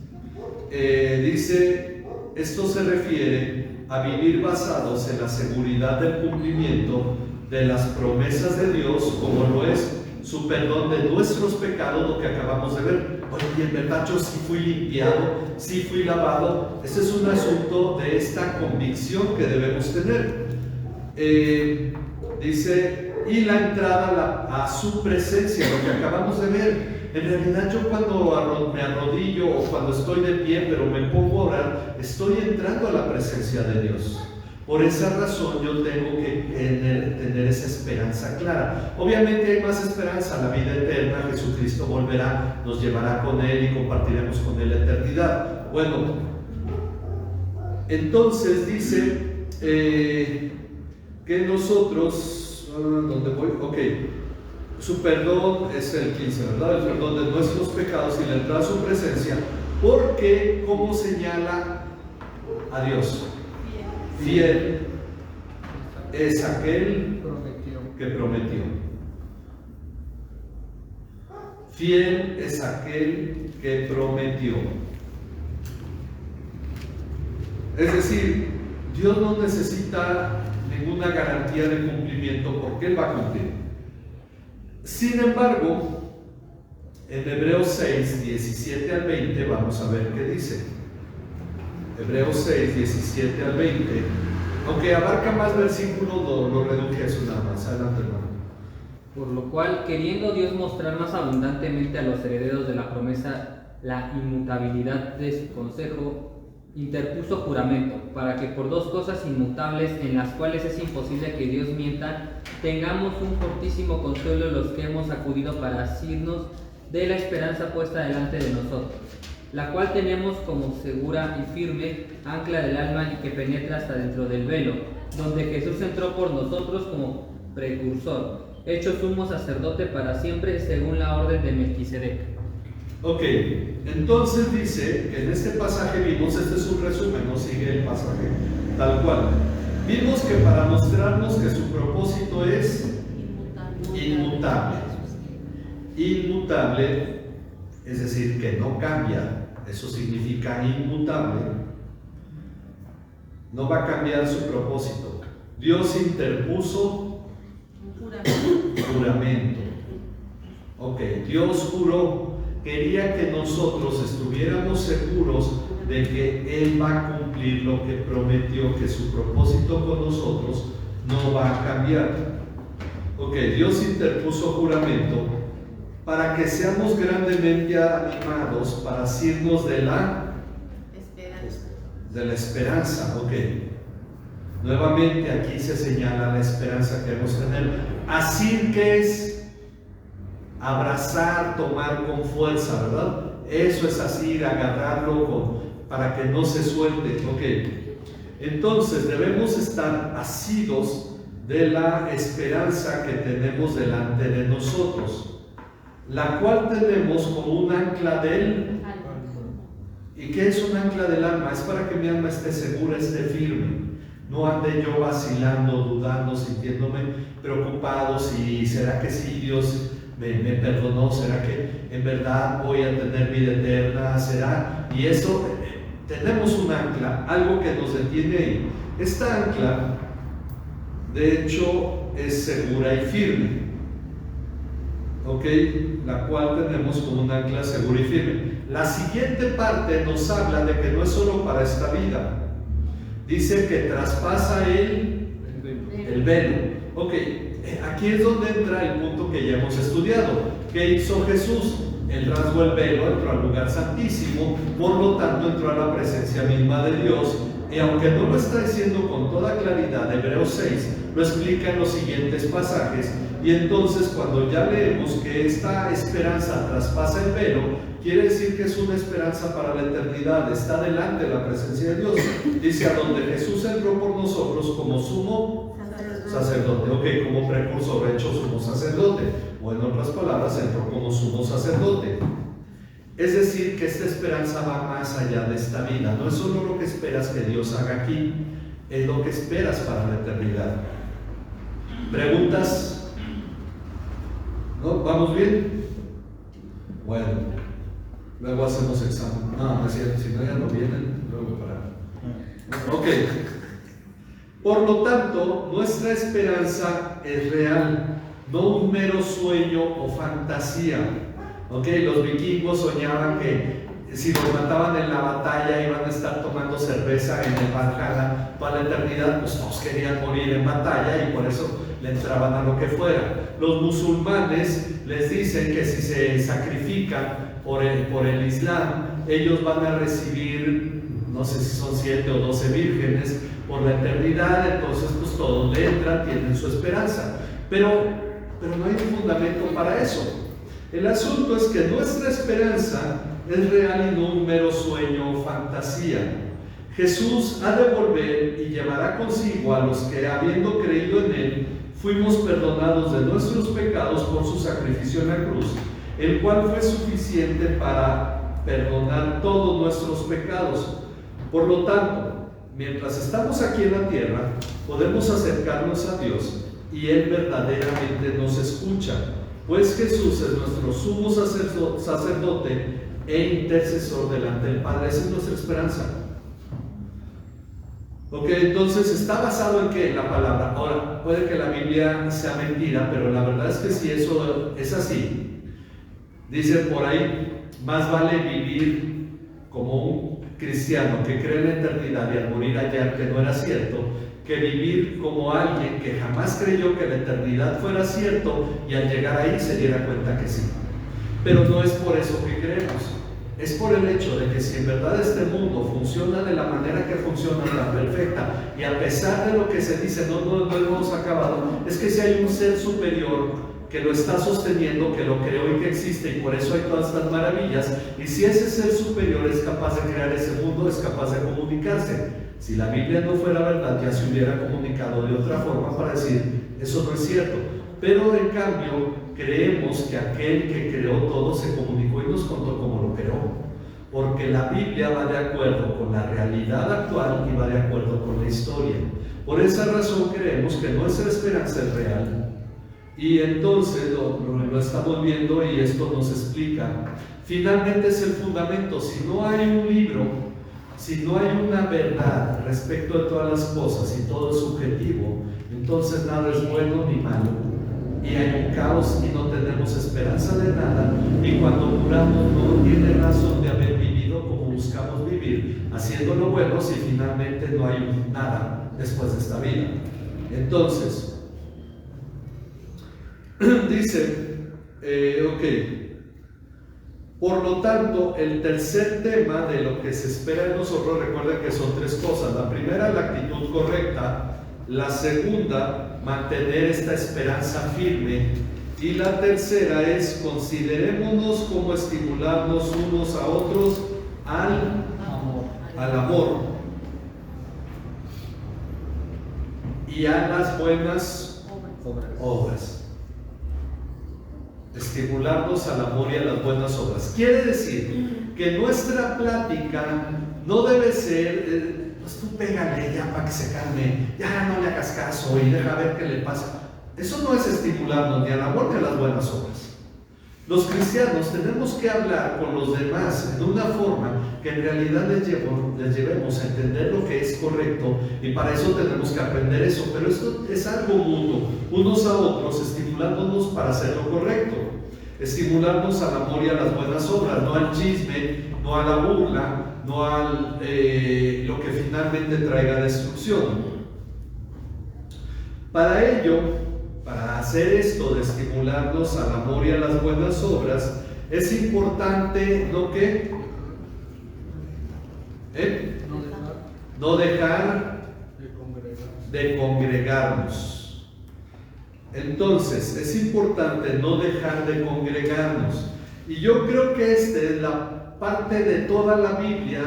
dice esto se refiere a vivir basados en la seguridad del cumplimiento de las promesas de Dios, como lo es su perdón de nuestros pecados, lo que acabamos de ver. Oye, en verdad yo sí fui limpiado, sí fui lavado. Ese es un asunto de esta convicción que debemos tener. Dice, y la entrada a su presencia, lo que acabamos de ver. En realidad yo cuando me arrodillo o cuando estoy de pie, pero me pongo a orar, estoy entrando a la presencia de Dios. Por esa razón yo tengo que tener esa esperanza clara. Obviamente hay más esperanza, la vida eterna. Jesucristo volverá, nos llevará con Él y compartiremos con Él la eternidad. Bueno, entonces dice que nosotros, ¿dónde voy? Ok, su perdón es el 15, ¿verdad? El perdón de nuestros pecados y la entrada a su presencia, porque ¿cómo señala a Dios? Fiel es aquel que prometió. Fiel es aquel que prometió. Es decir, Dios no necesita ninguna garantía de cumplimiento porque Él va a cumplir. Sin embargo, en Hebreos 6, 17 al 20, vamos a ver qué dice. Hebreos 6, 17 al 20, aunque abarca más versículos, lo reduje a eso nada más. Adelante, hermano. Por lo cual, queriendo Dios mostrar más abundantemente a los herederos de la promesa la inmutabilidad de su consejo, interpuso juramento, para que por dos cosas inmutables, en las cuales es imposible que Dios mienta, tengamos un fortísimo consuelo los que hemos acudido para asirnos de la esperanza puesta delante de nosotros, la cual tenemos como segura y firme ancla del alma y que penetra hasta dentro del velo, donde Jesús entró por nosotros como precursor, hecho sumo sacerdote para siempre según la orden de Melquisedec. Ok, entonces dice que en este pasaje vimos, este es un resumen, no sigue el pasaje tal cual. Vimos que para mostrarnos que su propósito es inmutable. Inmutable, es decir, que no cambia. Eso significa inmutable. No va a cambiar su propósito. Dios interpuso juramento. Ok, Dios juró. Quería que nosotros estuviéramos seguros de que Él va a cumplir lo que prometió, que su propósito con nosotros no va a cambiar. Ok, Dios interpuso juramento para que seamos grandemente animados para asirnos de la esperanza. Ok, nuevamente aquí se señala la esperanza que debemos tener. Asir, que es abrazar, tomar con fuerza, ¿verdad? Eso es así, agarrarlo para que no se suelte. Ok, entonces debemos estar asidos de la esperanza que tenemos delante de nosotros, la cual tenemos como un ancla del alma. ¿Y qué es un ancla del alma? Es para que mi alma esté segura, esté firme. No ande yo vacilando, dudando, sintiéndome preocupado, si será que sí Dios me perdonó, será que en verdad voy a tener vida eterna, será, y eso tenemos un ancla, algo que nos detiene ahí. Esta ancla de hecho es segura y firme, ok, la cual tenemos como un ancla segura y firme. La siguiente parte nos habla de que no es solo para esta vida, dice que traspasa el velo. Ok, aquí es donde entra el punto que ya hemos estudiado. ¿Qué hizo Jesús? Él rasgó el velo, entró al lugar santísimo, por lo tanto entró a la presencia misma de Dios. Y aunque no lo está diciendo con toda claridad, Hebreos 6 lo explica en los siguientes pasajes. Y entonces cuando ya leemos que esta esperanza traspasa el velo, quiere decir que es una esperanza para la eternidad, está delante de la presencia de Dios. Dice, a donde Jesús entró por nosotros como sumo sacerdote, ok, como precursor hecho sumo sacerdote, o en otras palabras, entró como sumo sacerdote. Es decir, que esta esperanza va más allá de esta vida, no es solo lo que esperas que Dios haga aquí, es lo que esperas para la eternidad. ¿Preguntas? ¿No? ¿Vamos bien? Bueno, luego hacemos examen. No, no es cierto, si no ya no vienen, luego para Ok. Por lo tanto, nuestra esperanza es real, no un mero sueño o fantasía. Ok, los vikingos soñaban que si los mataban en la batalla iban a estar tomando cerveza en el Valhalla para la eternidad, pues todos querían morir en batalla y por eso le entraban a lo que fuera. Los musulmanes les dicen que si se sacrifican por el Islam, ellos van a recibir, no sé si son 7 o 12 vírgenes por la eternidad, entonces pues todos le entran, tienen su esperanza. Pero no hay un fundamento para eso. El asunto es que nuestra esperanza es real y no un mero sueño o fantasía. Jesús ha de volver y llevará consigo a los que, habiendo creído en Él, fuimos perdonados de nuestros pecados por su sacrificio en la cruz, el cual fue suficiente para perdonar todos nuestros pecados. Por lo tanto, mientras estamos aquí en la tierra, podemos acercarnos a Dios y Él verdaderamente nos escucha, pues Jesús es nuestro sumo sacerdote e intercesor delante del Padre. Esa es nuestra esperanza. Ok, entonces está basado en qué? En la palabra. Ahora, puede que la Biblia sea mentira, pero la verdad es que si eso es así, dicen por ahí, más vale vivir como un cristiano que cree en la eternidad y al morir hallar que no era cierto, que vivir como alguien que jamás creyó que la eternidad fuera cierto y al llegar ahí se diera cuenta que sí. Pero no es por eso que creemos, es por el hecho de que si en verdad este mundo funciona de la manera que funciona, tan perfecta, y a pesar de lo que se dice, no hemos acabado, es que si hay un ser superior que lo está sosteniendo, que lo creó y que existe, y por eso hay todas estas maravillas, y si ese ser superior es capaz de crear ese mundo, es capaz de comunicarse. Si la Biblia no fuera verdad, ya se hubiera comunicado de otra forma para decir, eso no es cierto. Pero en cambio, creemos que aquel que creó todo se comunicó y nos contó cómo lo creó. Porque la Biblia va de acuerdo con la realidad actual y va de acuerdo con la historia. Por esa razón creemos que nuestra esperanza es real. Y entonces lo estamos viendo y esto nos explica. Finalmente es el fundamento. Si no hay un libro, si no hay una verdad respecto de todas las cosas y todo es subjetivo, entonces nada es bueno ni malo. Y hay un caos y no tenemos esperanza de nada. Y cuando muramos no tiene razón de haber vivido como buscamos vivir, haciendo lo bueno si finalmente no hay nada después de esta vida. Entonces, dice, por lo tanto, el tercer tema de lo que se espera de nosotros, recuerden que son 3 cosas. La primera, la actitud correcta. La segunda, mantener esta esperanza firme. Y la tercera es, considerémonos como estimularnos unos a otros al amor y a las buenas obras. Estimularnos al amor y a las buenas obras. Quiere decir que nuestra plática no debe ser, pues tú pégale ya para que se calme, ya no le hagas caso y deja ver qué le pasa. Eso no es estimularnos ni al amor ni a las buenas obras. Los cristianos tenemos que hablar con los demás de una forma que en realidad les llevemos a entender lo que es correcto, y para eso tenemos que aprender eso. Pero esto es algo mutuo, unos a otros, estimulándonos para hacer lo correcto, estimularnos al amor y a las buenas obras, no al chisme, no a la burla, no a lo que finalmente traiga destrucción. Para ello, para hacer esto de estimularnos al amor y a las buenas obras, es importante no dejar de congregarnos. Entonces, es importante no dejar de congregarnos. Y yo creo que esta es la parte de toda la Biblia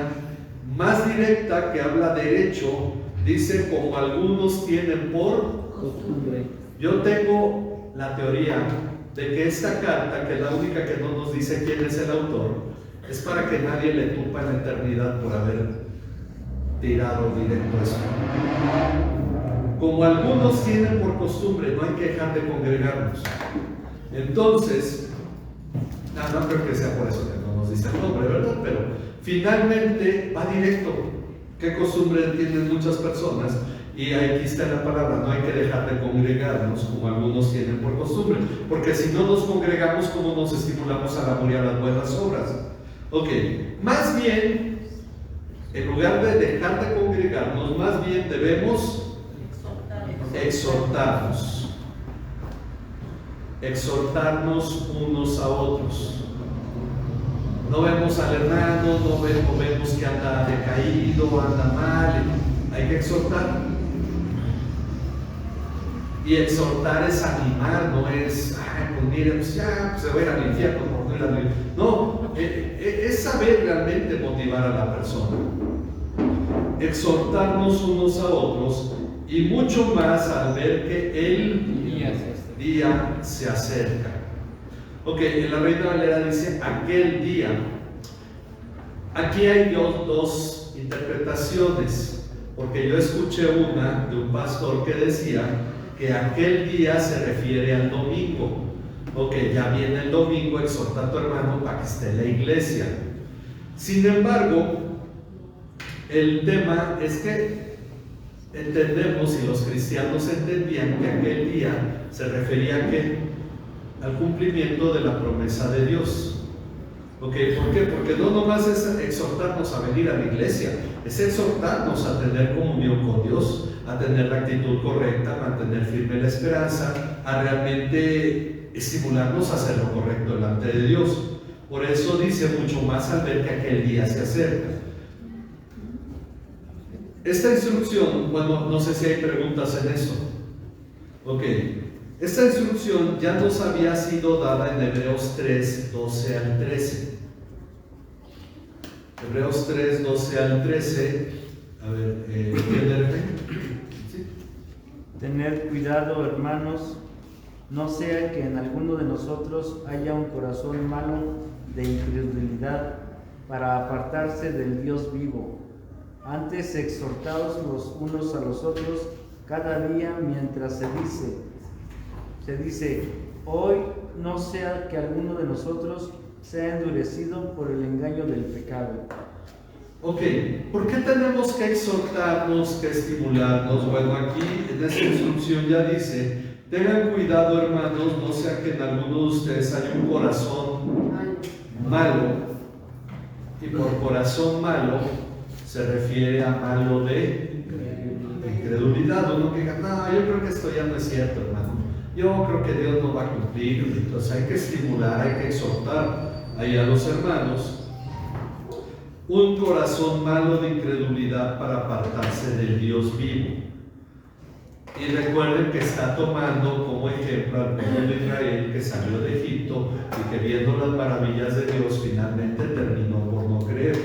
más directa que habla derecho. Dice, como algunos tienen por costumbre. Yo tengo la teoría de que esta carta, que es la única que no nos dice quién es el autor, es para que nadie le tupa en la eternidad por haber tirado directo eso. Como algunos tienen por costumbre, no hay que dejar de congregarnos. Entonces, no creo que sea por eso que no nos dice el nombre, ¿verdad? Pero finalmente va directo. ¿Qué costumbre tienen muchas personas? Y aquí está la palabra, no hay que dejar de congregarnos como algunos tienen por costumbre, porque si no nos congregamos, ¿cómo nos estimulamos al amor y a las buenas obras? Ok, más bien, en lugar de dejar de congregarnos, más bien debemos exhortarnos unos a otros. No vemos al hermano, no vemos que anda decaído, anda mal, hay que exhortar. Y exhortar es animar, no es, ay, pues mire, pues ya se va a ir al infierno por no ir al infierno. No, es saber realmente motivar a la persona. Exhortarnos unos a otros, y mucho más al ver que el día se acerca. Ok, en la Reina Valera dice aquel día. Aquí hay dos interpretaciones, porque yo escuché una de un pastor que decía que aquel día se refiere al domingo. Ok, ya viene el domingo, exhorta a tu hermano para que esté en la iglesia. Sin embargo, el tema es que entendemos, y los cristianos entendían, que aquel día se refería al cumplimiento de la promesa de Dios. ¿Ok? ¿Por qué? Porque no nomás es exhortarnos a venir a la iglesia, es exhortarnos a tener comunión con Dios, a tener la actitud correcta, a mantener firme la esperanza, a realmente estimularnos a hacer lo correcto delante de Dios. Por eso dice mucho más al ver que aquel día se acerca. Esta instrucción, bueno, no sé si hay preguntas en eso. Ok, esta instrucción ya nos había sido dada en Hebreos 3, 12 al 13. Hebreos 3, 12 al 13. A ver, ¿sí? Tened cuidado, hermanos, no sea que en alguno de nosotros haya un corazón malo de incredulidad para apartarse del Dios vivo. Antes exhortaos los unos a los otros cada día mientras se dice, hoy no sea que alguno de nosotros sea endurecido por el engaño del pecado. Ok, ¿por qué tenemos que exhortarnos, que estimularnos? Bueno, aquí en esta instrucción ya dice, tengan cuidado, hermanos, no sea que en alguno de ustedes haya un corazón malo, y por corazón malo se refiere a malo de incredulidad. Uno que diga, no, yo creo que esto ya no es cierto, hermano, yo creo que Dios no va a cumplir. Entonces hay que estimular, hay que exhortar ahí a los hermanos. Un corazón malo de incredulidad para apartarse del Dios vivo. Y recuerden que está tomando como ejemplo al pueblo de Israel que salió de Egipto y que viendo las maravillas de Dios finalmente terminó por no creer.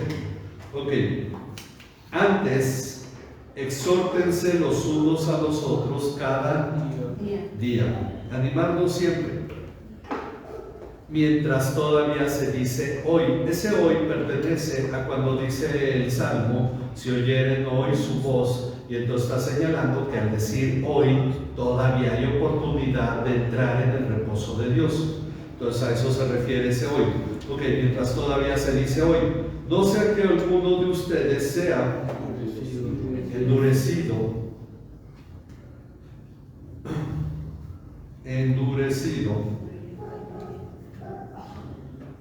Ok, antes exhórtense los unos a los otros cada día. Animarnos siempre. Mientras todavía se dice hoy. Ese hoy pertenece a cuando dice el Salmo, si oyeren hoy su voz, y entonces está señalando que al decir hoy todavía hay oportunidad de entrar en el reposo de Dios. Entonces a eso se refiere ese hoy. Ok, mientras todavía se dice hoy, no sea que alguno de ustedes sea endurecido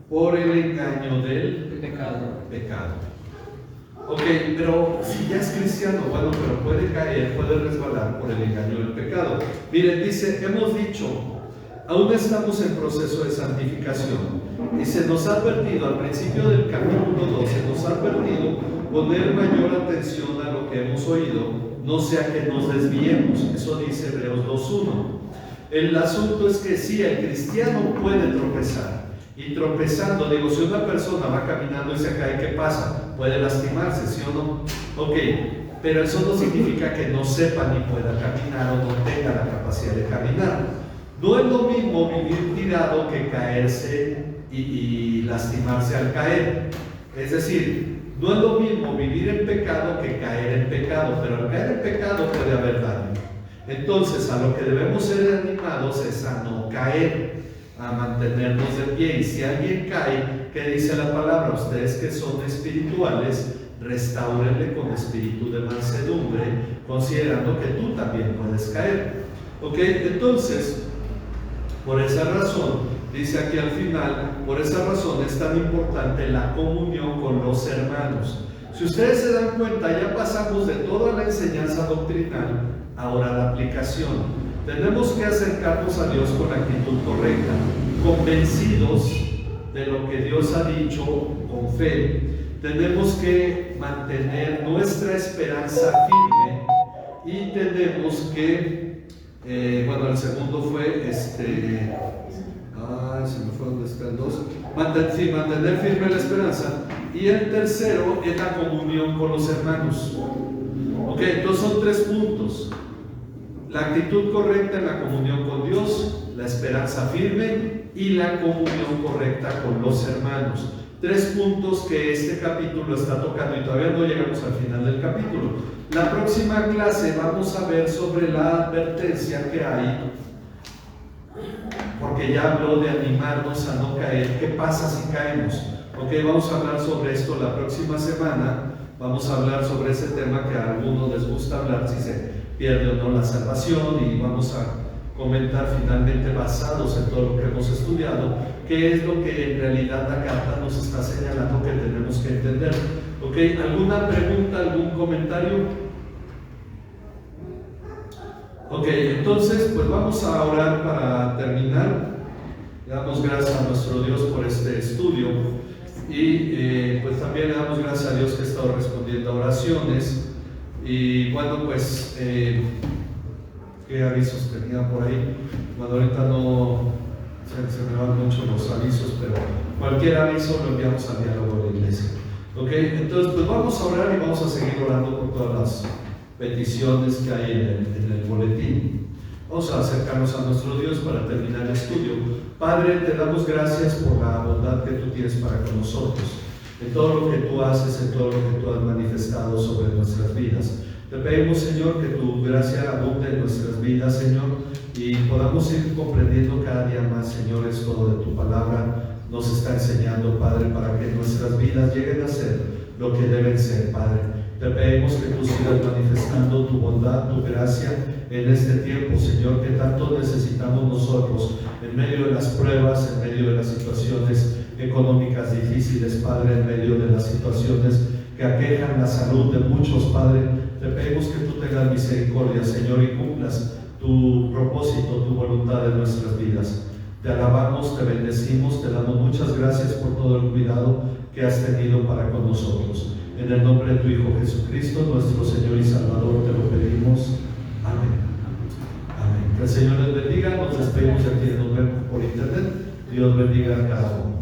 por el engaño del pecado. Ok, pero si ya es cristiano, bueno, pero puede caer, puede resbalar por el engaño del pecado. Miren, dice, hemos dicho, aún estamos en proceso de santificación. Y se nos ha advertido, al principio del capítulo 12, nos ha advertido poner mayor atención a lo que hemos oído, no sea que nos desviemos. Eso dice Hebreos 2.1. El asunto es que sí, el cristiano puede tropezar. Y tropezando, digo, si una persona va caminando y se cae, ¿qué pasa? Puede lastimarse, ¿sí o no? Ok, pero eso no significa que no sepa ni pueda caminar o no tenga la capacidad de caminar. No es lo mismo vivir tirado que caerse y lastimarse al caer. Es decir, no es lo mismo vivir en pecado que caer en pecado, pero al caer en pecado puede haber daño. Entonces, a lo que debemos ser animados es a no caer, a mantenernos de pie. Y si alguien cae, ¿qué dice la palabra? Ustedes que son espirituales, restáurenle con espíritu de mansedumbre, considerando que tú también puedes caer. ¿Ok? Entonces, por esa razón, dice aquí al final, por esa razón es tan importante la comunión con los hermanos. Si ustedes se dan cuenta, ya pasamos de toda la enseñanza doctrinal, ahora la aplicación. Tenemos que acercarnos a Dios con actitud correcta, convencidos de lo que Dios ha dicho con fe. Tenemos que mantener nuestra esperanza firme y tenemos que, bueno, el segundo fue se me fue donde están dos. Mantener firme la esperanza. Y el tercero es la comunión con los hermanos. Ok, entonces son 3 puntos. La actitud correcta en la comunión con Dios, la esperanza firme y la comunión correcta con los hermanos. 3 puntos que este capítulo está tocando y todavía no llegamos al final del capítulo. La próxima clase vamos a ver sobre la advertencia que hay, porque ya habló de animarnos a no caer. ¿Qué pasa si caemos? Ok, vamos a hablar sobre esto la próxima semana. Vamos a hablar sobre ese tema que a algunos les gusta hablar, si se pierde o no la salvación, y vamos a comentar finalmente, basados en todo lo que hemos estudiado, qué es lo que en realidad la carta nos está señalando que tenemos que entender. Ok, ¿alguna pregunta, algún comentario? Ok, entonces pues vamos a orar para terminar. Le damos gracias a nuestro Dios por este estudio y pues también le damos gracias a Dios que ha estado respondiendo a oraciones. Y bueno, pues ¿qué avisos tenía por ahí? Bueno, ahorita no se me van mucho los avisos, pero cualquier aviso lo enviamos al diálogo de la iglesia. Ok, entonces pues vamos a orar y vamos a seguir orando por todas las peticiones que hay en el boletín. Vamos a acercarnos a nuestro Dios para terminar el estudio. Padre, te damos gracias por la bondad que tú tienes para con nosotros, en todo lo que tú haces, en todo lo que tú has manifestado sobre nuestras vidas. Te pedimos, Señor, que tu gracia abunde en nuestras vidas, Señor, y podamos ir comprendiendo cada día más, Señor, es todo de tu palabra nos está enseñando, Padre, para que nuestras vidas lleguen a ser lo que deben ser, Padre. Te pedimos que tú sigas manifestando tu bondad, tu gracia en este tiempo, Señor, que tanto necesitamos nosotros en medio de las pruebas, en medio de las situaciones económicas difíciles, Padre, en medio de las situaciones que aquejan la salud de muchos, Padre. Te pedimos que tú tengas misericordia, Señor, y cumplas tu propósito, tu voluntad en nuestras vidas. Te alabamos, te bendecimos, te damos muchas gracias por todo el cuidado que has tenido para con nosotros. En el nombre de tu Hijo Jesucristo, nuestro Señor y Salvador, te lo pedimos. Amén. Amén. Que el Señor les bendiga. Nos despedimos de aquí, nos vemos por internet. Dios bendiga a cada uno.